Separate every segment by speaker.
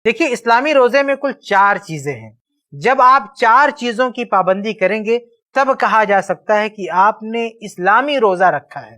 Speaker 1: دیکھیے اسلامی روزے میں کل 4 چیزیں ہیں. جب آپ 4 چیزوں کی پابندی کریں گے تب کہا جا سکتا ہے کہ آپ نے اسلامی روزہ رکھا ہے.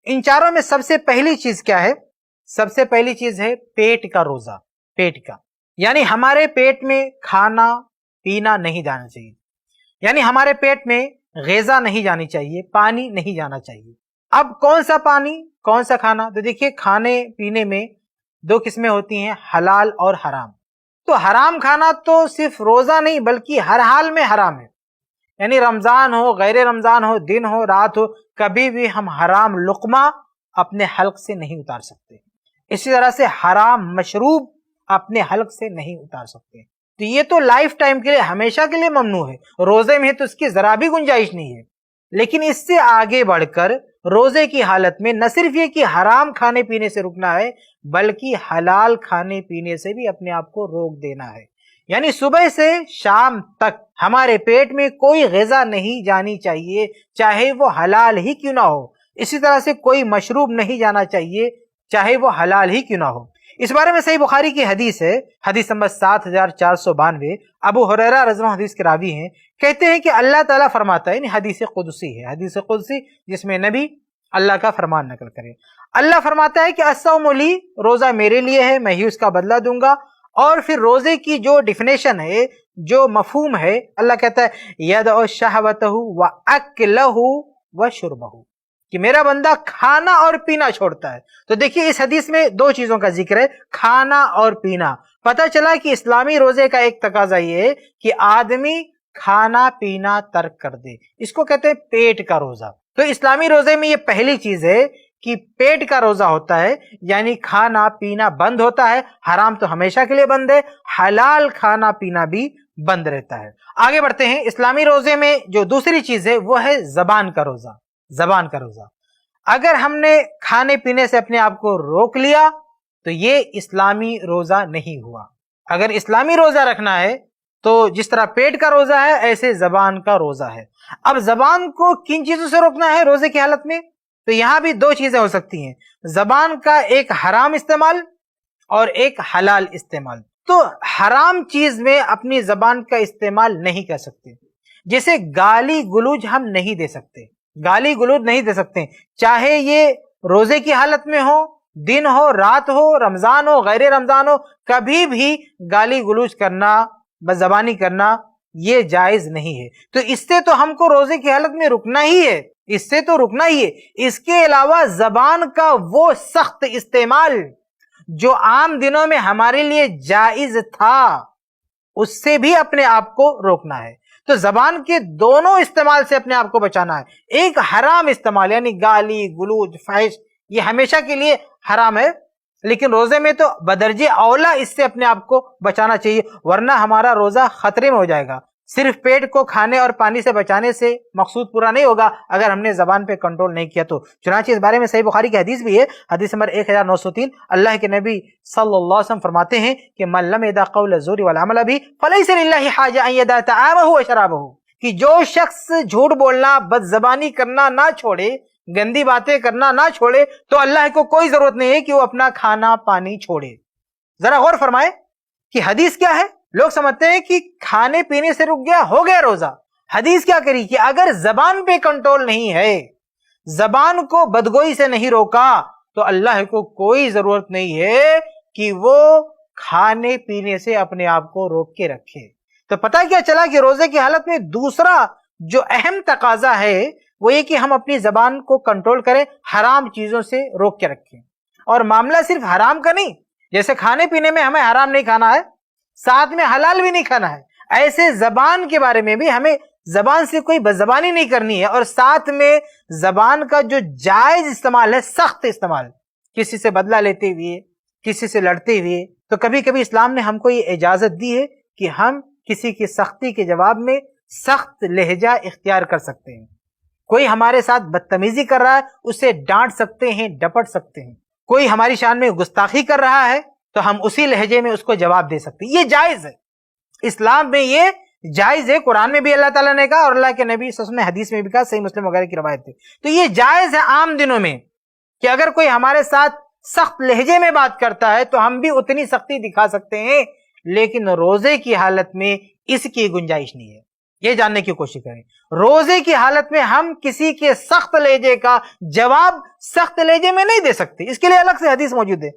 Speaker 1: ان چاروں میں سب سے پہلی چیز کیا ہے؟ سب سے پہلی چیز ہے پیٹ کا روزہ. پیٹ کا یعنی ہمارے پیٹ میں کھانا پینا نہیں جانا چاہیے، یعنی ہمارے پیٹ میں غذا نہیں جانی چاہیے، پانی نہیں جانا چاہیے. اب کون سا پانی کون سا کھانا؟ تو دیکھیے کھانے پینے میں 2 قسمیں ہوتی ہیں، حلال اور حرام. تو حرام کھانا تو صرف روزہ نہیں بلکہ ہر حال میں حرام ہے. یعنی رمضان ہو غیر رمضان ہو دن ہو رات ہو کبھی بھی ہم حرام لقمہ اپنے حلق سے نہیں اتار سکتے. اسی طرح سے حرام مشروب اپنے حلق سے نہیں اتار سکتے. تو یہ تو لائف ٹائم کے لیے ہمیشہ کے لیے ممنوع ہے. روزے میں تو اس کی ذرا بھی گنجائش نہیں ہے. لیکن اس سے آگے بڑھ کر روزے کی حالت میں نہ صرف یہ کہ حرام کھانے پینے سے رکنا ہے بلکہ حلال کھانے پینے سے بھی اپنے آپ کو روک دینا ہے. یعنی صبح سے شام تک ہمارے پیٹ میں کوئی غذا نہیں جانی چاہیے چاہے وہ حلال ہی کیوں نہ ہو. اسی طرح سے کوئی مشروب نہیں جانا چاہیے چاہے وہ حلال ہی کیوں نہ ہو. اس بارے میں صحیح بخاری کی حدیث ہے، حدیث نمبر 7492. ابو ہریرہ رضی اللہ عنہ حدیث کے راوی ہیں، کہتے ہیں کہ اللہ تعالیٰ فرماتا ہے، یعنی حدیث قدسی ہے، حدیث قدسی جس میں نبی اللہ کا فرمان نقل کرے. اللہ فرماتا ہے کہ الصوم لی، روزہ میرے لیے ہے، میں ہی اس کا بدلہ دوں گا. اور پھر روزے کی جو ڈیفینیشن ہے، جو مفہوم ہے، اللہ کہتا ہے یدع شہوتہ واکلہ وشربہ، کہ میرا بندہ کھانا اور پینا چھوڑتا ہے. تو دیکھیے اس حدیث میں 2 چیزوں کا ذکر ہے، کھانا اور پینا. پتہ چلا کہ اسلامی روزے کا ایک تقاضا یہ ہے کہ آدمی کھانا پینا ترک کر دے. اس کو کہتے ہیں پیٹ کا روزہ. تو اسلامی روزے میں یہ پہلی چیز ہے کہ پیٹ کا روزہ ہوتا ہے، یعنی کھانا پینا بند ہوتا ہے. حرام تو ہمیشہ کے لیے بند ہے، حلال کھانا پینا بھی بند رہتا ہے. آگے بڑھتے ہیں. اسلامی روزے میں جو دوسری چیز ہے وہ ہے زبان کا روزہ. زبان کا روزہ، اگر ہم نے کھانے پینے سے اپنے آپ کو روک لیا تو یہ اسلامی روزہ نہیں ہوا. اگر اسلامی روزہ رکھنا ہے تو جس طرح پیٹ کا روزہ ہے ایسے زبان کا روزہ ہے. اب زبان کو کن چیزوں سے روکنا ہے روزے کی حالت میں؟ تو یہاں بھی 2 چیزیں ہو سکتی ہیں، زبان کا ایک حرام استعمال اور ایک حلال استعمال. تو حرام چیز میں اپنی زبان کا استعمال نہیں کر سکتے. جیسے گالی گلوج ہم نہیں دے سکتے، گالی گلوج نہیں دے سکتے، چاہے یہ روزے کی حالت میں ہو، دن ہو رات ہو، رمضان ہو غیر رمضان ہو، کبھی بھی گالی گلوج کرنا، بدزبانی کرنا یہ جائز نہیں ہے. تو اس سے تو ہم کو روزے کی حالت میں رکنا ہی ہے، اس سے تو رکنا ہی ہے. اس کے علاوہ زبان کا وہ سخت استعمال جو عام دنوں میں ہمارے لیے جائز تھا اس سے بھی اپنے آپ کو روکنا ہے. تو زبان کے دونوں استعمال سے اپنے آپ کو بچانا ہے. ایک حرام استعمال یعنی گالی گلوج فحش، یہ ہمیشہ کے لیے حرام ہے، لیکن روزے میں تو بدرجہ اولا اس سے اپنے آپ کو بچانا چاہیے، ورنہ ہمارا روزہ خطرے میں ہو جائے گا. صرف پیٹ کو کھانے اور پانی سے بچانے سے مقصود پورا نہیں ہوگا اگر ہم نے زبان پہ کنٹرول نہیں کیا تو. چنانچہ اس بارے میں صحیح بخاری کی حدیث بھی ہے، حدیث نمبر 1903. اللہ کے نبی صلی اللہ علیہ وسلم فرماتے ہیں کہ من لم يدع قول الزور والعمل به فليس لله حاجة ان يدع طعامه وشرابه، کہ جو شخص جھوٹ بولنا، بد زبانی کرنا نہ چھوڑے، گندی باتیں کرنا نہ چھوڑے تو اللہ کو کوئی ضرورت نہیں ہے کہ وہ اپنا کھانا پانی چھوڑے. ذرا غور فرمائے کہ حدیث کیا ہے. لوگ سمجھتے ہیں کہ کھانے پینے سے رک گیا ہو گیا روزہ. حدیث کیا کری کہ اگر زبان پہ کنٹرول نہیں ہے، زبان کو بدگوئی سے نہیں روکا تو اللہ کو کوئی ضرورت نہیں ہے کہ وہ کھانے پینے سے اپنے آپ کو روک کے رکھے. تو پتہ کیا چلا کہ روزے کی حالت میں دوسرا جو اہم تقاضا ہے وہ یہ کہ ہم اپنی زبان کو کنٹرول کریں، حرام چیزوں سے روک کے رکھیں. اور معاملہ صرف حرام کا نہیں، جیسے کھانے پینے میں ہمیں حرام نہیں کھانا ہے، ساتھ میں حلال بھی نہیں کھانا ہے، ایسے زبان کے بارے میں بھی ہمیں زبان سے کوئی بدزبانی نہیں کرنی ہے، اور ساتھ میں زبان کا جو جائز استعمال ہے، سخت استعمال، کسی سے بدلہ لیتے ہوئے، کسی سے لڑتے ہوئے. تو کبھی کبھی اسلام نے ہم کو یہ اجازت دی ہے کہ ہم کسی کی سختی کے جواب میں سخت لہجہ اختیار کر سکتے ہیں. کوئی ہمارے ساتھ بدتمیزی کر رہا ہے اسے ڈانٹ سکتے ہیں، ڈپٹ سکتے ہیں. کوئی ہماری شان میں گستاخی کر رہا ہے تو ہم اسی لہجے میں اس کو جواب دے سکتے ہیں. یہ جائز ہے، اسلام میں یہ جائز ہے. قرآن میں بھی اللہ تعالیٰ نے کہا اور اللہ کے نبی صلی اللہ علیہ وسلم نے حدیث میں بھی کہا، صحیح مسلم وغیرہ کی روایت ہے. تو یہ جائز ہے عام دنوں میں کہ اگر کوئی ہمارے ساتھ سخت لہجے میں بات کرتا ہے تو ہم بھی اتنی سختی دکھا سکتے ہیں لیکن روزے کی حالت میں اس کی گنجائش نہیں ہے. یہ جاننے کی کوشش کریں. روزے کی حالت میں ہم کسی کے سخت لہجے کا جواب سخت لہجے میں نہیں دے سکتے. اس کے لیے الگ سے حدیث موجود ہے.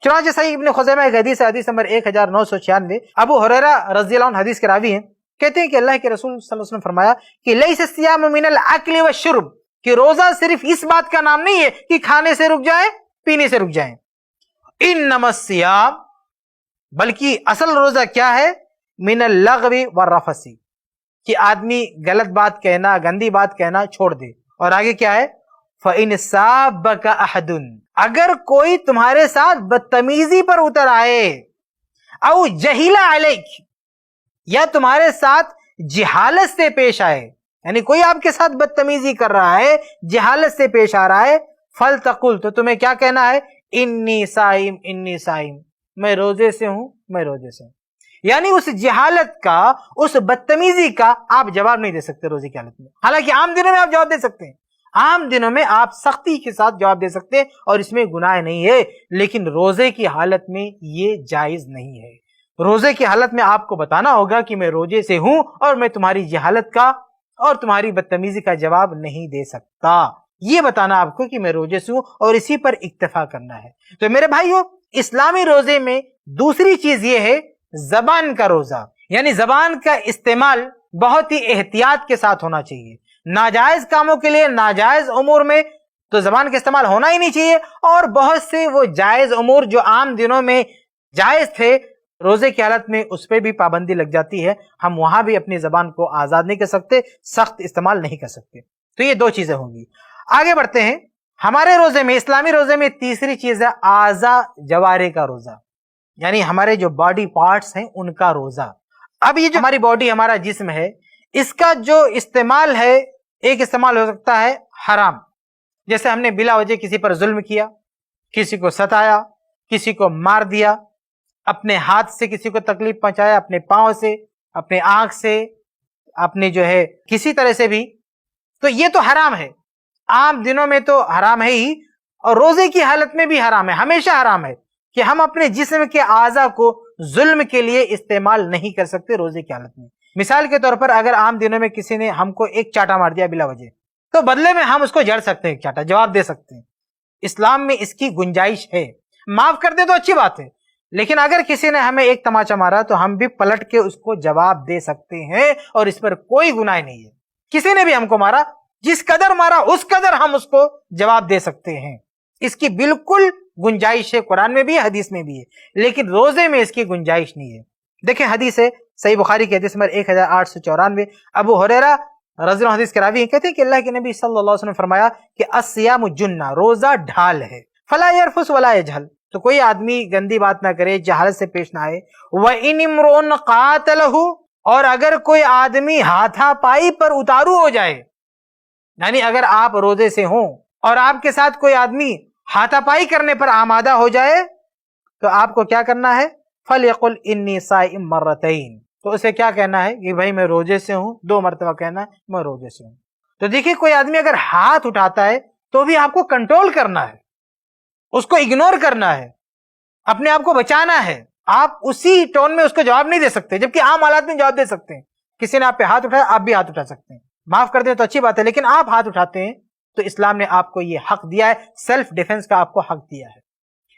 Speaker 1: چنانچہ صحیح ابن خزیمہ ایک حدیث ہے، حدیث نمبر 1996. ابو ہریرہ رضی اللہ عنہ حدیث کے راوی ہیں، کہتے ہیں کہ اللہ کے رسول صلی اللہ علیہ وسلم فرمایا کہ لیس الصیام من الاکل والشرب، کہ روزہ صرف اس بات کا نام نہیں ہے کہ کھانے سے رک جائیں، پینے سے رک جائیں. انما الصیام، بلکہ اصل روزہ کیا ہے؟ من اللغو والرفث، کہ آدمی غلط بات کہنا، گندی بات کہنا چھوڑ دے. اور آگے کیا ہے؟ فَإِنِ سَابَكَ أَحَدٌ، اگر کوئی تمہارے ساتھ بدتمیزی پر اتر آئے، او جہل علیک، یا تمہارے ساتھ جہالت سے پیش آئے، یعنی کوئی آپ کے ساتھ بدتمیزی کر رہا ہے، جہالت سے پیش آ رہا ہے، فَلْتَقُلْ، تو تمہیں کیا کہنا ہے؟ انی صائم انی صائم، میں روزے سے ہوں، میں روزے سے ہوں. یعنی اس جہالت کا، اس بدتمیزی کا آپ جواب نہیں دے سکتے روزے کی حالت میں. حالانکہ عام دنوں میں آپ جواب دے سکتے ہیں، عام دنوں میں آپ سختی کے ساتھ جواب دے سکتے ہیں اور اس میں گناہ نہیں ہے، لیکن روزے کی حالت میں یہ جائز نہیں ہے. روزے کی حالت میں آپ کو بتانا ہوگا کہ میں روزے سے ہوں اور میں تمہاری جہالت کا اور تمہاری بدتمیزی کا جواب نہیں دے سکتا. یہ بتانا آپ کو کہ میں روزے سے ہوں اور اسی پر اکتفا کرنا ہے. تو میرے بھائیو، اسلامی روزے میں دوسری چیز یہ ہے زبان کا روزہ، یعنی زبان کا استعمال بہت ہی احتیاط کے ساتھ ہونا چاہیے. ناجائز کاموں کے لیے، ناجائز امور میں تو زبان کا استعمال ہونا ہی نہیں چاہیے، اور بہت سے وہ جائز امور جو عام دنوں میں جائز تھے، روزے کی حالت میں اس پہ بھی پابندی لگ جاتی ہے. ہم وہاں بھی اپنی زبان کو آزاد نہیں کر سکتے، سخت استعمال نہیں کر سکتے. تو یہ دو چیزیں ہوں گی. آگے بڑھتے ہیں. ہمارے روزے میں، اسلامی روزے میں تیسری چیز ہے اعضاء جوارے کا روزہ، یعنی ہمارے جو باڈی پارٹس ہیں ان کا روزہ. اب یہ جو ہماری باڈی، ہمارا جسم ہے، اس کا جو استعمال ہے، ایک استعمال ہو سکتا ہے حرام، جیسے ہم نے بلا وجہ کسی پر ظلم کیا، کسی کو ستایا، کسی کو مار دیا، اپنے ہاتھ سے کسی کو تکلیف پہنچایا، اپنے پاؤں سے، اپنے آنکھ سے، اپنے جو ہے کسی طرح سے بھی، تو یہ تو حرام ہے. عام دنوں میں تو حرام ہے ہی، اور روزے کی حالت میں بھی حرام ہے، ہمیشہ حرام ہے کہ ہم اپنے جسم کے اعضاء کو ظلم کے لیے استعمال نہیں کر سکتے روزے کی حالت میں. مثال کے طور پر اگر عام دنوں میں کسی نے ہم کو ایک چاٹا مار دیا بلا وجہ، تو بدلے میں ہم اس کو جڑ سکتے ہیں، ایک چاٹا جواب دے سکتے ہیں. اسلام میں اس کی گنجائش ہے. معاف کر دے تو اچھی بات ہے، لیکن اگر کسی نے ہمیں ایک تماچا مارا تو ہم بھی پلٹ کے اس کو جواب دے سکتے ہیں، اور اس پر کوئی گناہ نہیں ہے. کسی نے بھی ہم کو مارا، جس قدر مارا اس قدر ہم اس کو جواب دے سکتے ہیں. اس کی بالکل گنجائش ہے، قرآن میں بھی ہے، حدیث میں بھی ہے، لیکن روزے میں اس کی گنجائش نہیں ہے. دیکھیں حدیث ہے صحیح بخاری کی حدیث نمبر 1894. ابو ہریرہ رضی اللہ عنہ حدیث کے راوی ہیں، کہتے ہیں کہ اللہ کے نبی صلی اللہ علیہ وسلم نے فرمایا کہ الصیام جنہ، روزہ ڈھال ہے، فلا یرفث ولا یجہل، تو کوئی آدمی گندی بات نہ کرے، جہالت سے پیش نہ آئے. وَإِنِ امْرُؤٌ قَاتَلَهُ، اور اگر کوئی آدمی ہاتھا پائی پر اتارو ہو جائے، یعنی اگر آپ روزے سے ہوں اور آپ کے ساتھ کوئی آدمی ہاتھا پائی کرنے پر آمادہ ہو جائے، تو آپ کو کیا کرنا ہے؟ فَلْيَقُلْ إِنِّي صَائِمٌ مَرَّتَيْن، تو اسے کیا کہنا ہے کہ بھائی میں روزے سے ہوں، 2 مرتبہ کہنا ہے میں روزے سے ہوں. تو دیکھیے کوئی آدمی اگر ہاتھ اٹھاتا ہے تو بھی آپ کو کنٹرول کرنا ہے، اس کو اگنور کرنا ہے، اپنے آپ کو بچانا ہے. آپ اسی ٹون میں اس کو جواب نہیں دے سکتے، جبکہ عام حالات میں جواب دے سکتے ہیں. کسی نے آپ پہ ہاتھ اٹھایا، آپ بھی ہاتھ اٹھا سکتے ہیں، معاف کر دیں تو اچھی بات ہے، لیکن آپ ہاتھ اٹھاتے ہیں تو اسلام نے آپ کو یہ حق دیا ہے، سیلف ڈیفنس کا آپ کو حق دیا ہے.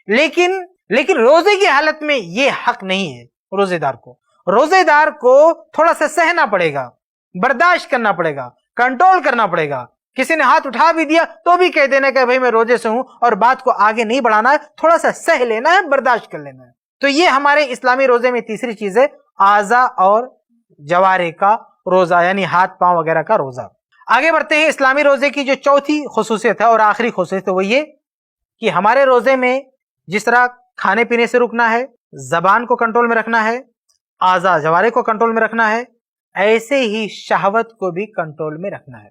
Speaker 1: لیکن روزے کی حالت میں یہ حق نہیں ہے. روزے دار کو تھوڑا سا سہنا پڑے گا، برداشت کرنا پڑے گا، کنٹرول کرنا پڑے گا. کسی نے ہاتھ اٹھا بھی دیا تو بھی کہہ دینا کہ بھائی میں روزے سے ہوں، اور بات کو آگے نہیں بڑھانا ہے، تھوڑا سا سہ لینا ہے، برداشت کر لینا ہے. تو یہ ہمارے اسلامی روزے میں تیسری چیز ہے اعضاء اور جوارے کا روزہ، یعنی ہاتھ پاؤں وغیرہ کا روزہ. آگے بڑھتے ہیں. اسلامی روزے کی جو چوتھی خصوصیت ہے اور آخری خصوصیت ہے وہ یہ کہ ہمارے روزے میں جس طرح کھانے پینے سے رکنا ہے، زبان کو کنٹرول میں رکھنا ہے، اعضاء جوارے کو کنٹرول میں رکھنا ہے، ایسے ہی شہوت کو بھی کنٹرول میں رکھنا ہے.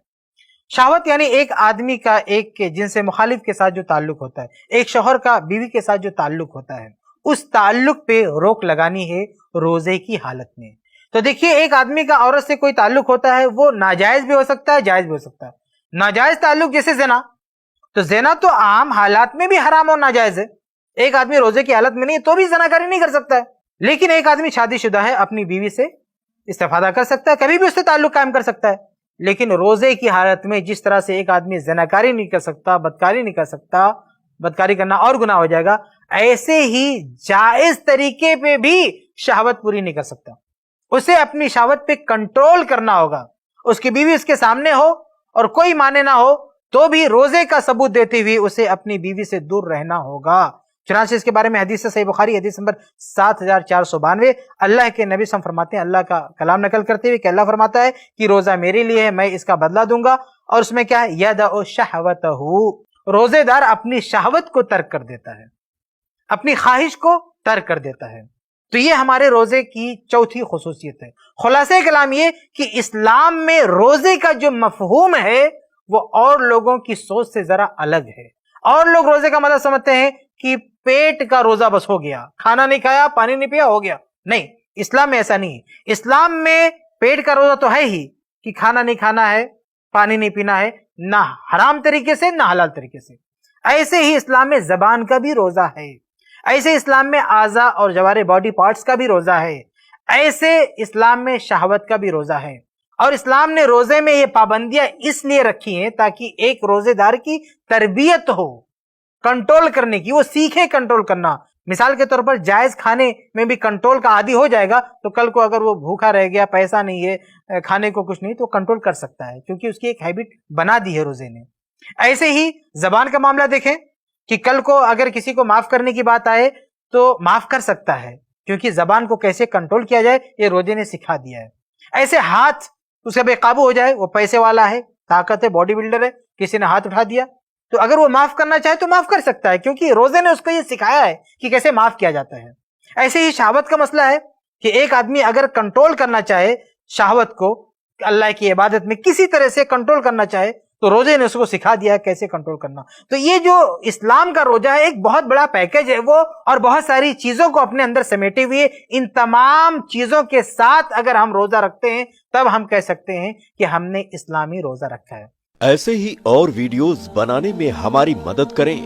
Speaker 1: شہوت یعنی ایک آدمی کا ایک جنس مخالف کے ساتھ جو تعلق ہوتا ہے، ایک شوہر کا بیوی کے ساتھ جو تعلق ہوتا ہے، اس تعلق پہ روک لگانی ہے روزے کی حالت میں. تو دیکھیے ایک آدمی کا عورت سے کوئی تعلق ہوتا ہے، وہ ناجائز بھی ہو سکتا ہے، جائز بھی ہو سکتا ہے. ناجائز تعلق جیسے زنا، تو زنا تو عام حالات میں بھی حرام اور ناجائز ہے. ایک آدمی روزے کی حالت میں نہیں تو بھی زناکاری نہیں کر سکتا ہے، لیکن ایک آدمی شادی شدہ ہے، اپنی بیوی سے استفادہ کر سکتا ہے، کبھی بھی اس سے تعلق قائم کر سکتا ہے، لیکن روزے کی حالت میں جس طرح سے ایک آدمی زناکاری نہیں کر سکتا، بدکاری نہیں کر سکتا، بدکاری کرنا اور گناہ ہو جائے گا، ایسے ہی جائز طریقے پہ بھی شہوت پوری نہیں کر سکتا. اسے اپنی شہوت پہ کنٹرول کرنا ہوگا. اس کی بیوی اس کے سامنے ہو اور کوئی مانے نہ ہو تو بھی روزے کا ثبوت دیتے ہوئے اسے اپنی بیوی سے دور رہنا ہوگا. چنانچہ اس کے بارے میں حدیث صحیح بخاری حدیث نمبر 7492 اللہ کے نبی صلی اللہ علیہ وسلم فرماتے ہیں، اللہ کا کلام نقل کرتے ہوئے کہ اللہ فرماتا ہے کہ روزہ میرے لیے ہے، میں اس کا بدلہ دوں گا. اور اس میں کیا ہے؟ یدع شہوتہ، روزے دار اپنی شہوت کو ترک کر دیتا ہے، اپنی خواہش کو ترک کر دیتا ہے. تو یہ ہمارے روزے کی چوتھی خصوصیت ہے. خلاصہ کلام یہ کہ اسلام میں روزے کا جو مفہوم ہے وہ اور لوگوں کی سوچ سے ذرا الگ ہے. اور لوگ روزے کا مطلب سمجھتے ہیں کہ پیٹ کا روزہ بس ہو گیا، کھانا نہیں کھایا، پانی نہیں پیا، ہو گیا. نہیں، اسلام میں ایسا نہیں ہے. اسلام میں پیٹ کا روزہ تو ہے ہی کہ کھانا نہیں کھانا ہے، پانی نہیں پینا ہے، نہ حرام طریقے سے نہ حلال طریقے سے. ایسے ہی اسلام میں زبان کا بھی روزہ ہے، ایسے اسلام میں اعضاء اور جوارح باڈی پارٹس کا بھی روزہ ہے، ایسے اسلام میں شہوت کا بھی روزہ ہے. اور اسلام نے روزے میں یہ پابندیاں اس لیے رکھی ہیں تاکہ ایک روزے دار کی تربیت ہو کنٹرول کرنے کی، وہ سیکھے کنٹرول کرنا. مثال کے طور پر جائز کھانے میں بھی کنٹرول کا عادی ہو جائے گا تو کل کو اگر وہ بھوکا رہ گیا، پیسہ نہیں ہے، کھانے کو کچھ نہیں، تو کنٹرول کر سکتا ہے کیونکہ اس کی ایک ہیبٹ بنا دی ہے روزے نے. ایسے ہی زبان کا معاملہ دیکھیں کہ کل کو اگر کسی کو معاف کرنے کی بات آئے تو معاف کر سکتا ہے کیونکہ زبان کو کیسے کنٹرول کیا جائے یہ روزے نے سکھا دیا ہے. ایسے ہاتھ اس کا بے قابو ہو جائے، وہ پیسے والا ہے، طاقت ہے، باڈی بلڈر ہے، کسی نے ہاتھ اٹھا دیا تو اگر وہ معاف کرنا چاہے تو معاف کر سکتا ہے کیونکہ روزے نے اس کو یہ سکھایا ہے کہ کیسے معاف کیا جاتا ہے. ایسے ہی شہوت کا مسئلہ ہے کہ ایک آدمی اگر کنٹرول کرنا چاہے شہوت کو، اللہ کی عبادت میں کسی طرح سے کنٹرول کرنا چاہے تو روزے نے اس کو سکھا دیا ہے کیسے کنٹرول کرنا. تو یہ جو اسلام کا روزہ ہے ایک بہت بڑا پیکج ہے وہ، اور بہت ساری چیزوں کو اپنے اندر سمیٹے ہوئے، ان تمام چیزوں کے ساتھ اگر ہم روزہ رکھتے ہیں تب ہم کہہ سکتے ہیں کہ ہم نے اسلامی روزہ رکھا ہے.
Speaker 2: ایسے ہی اور ویڈیوز بنانے میں ہماری مدد کریں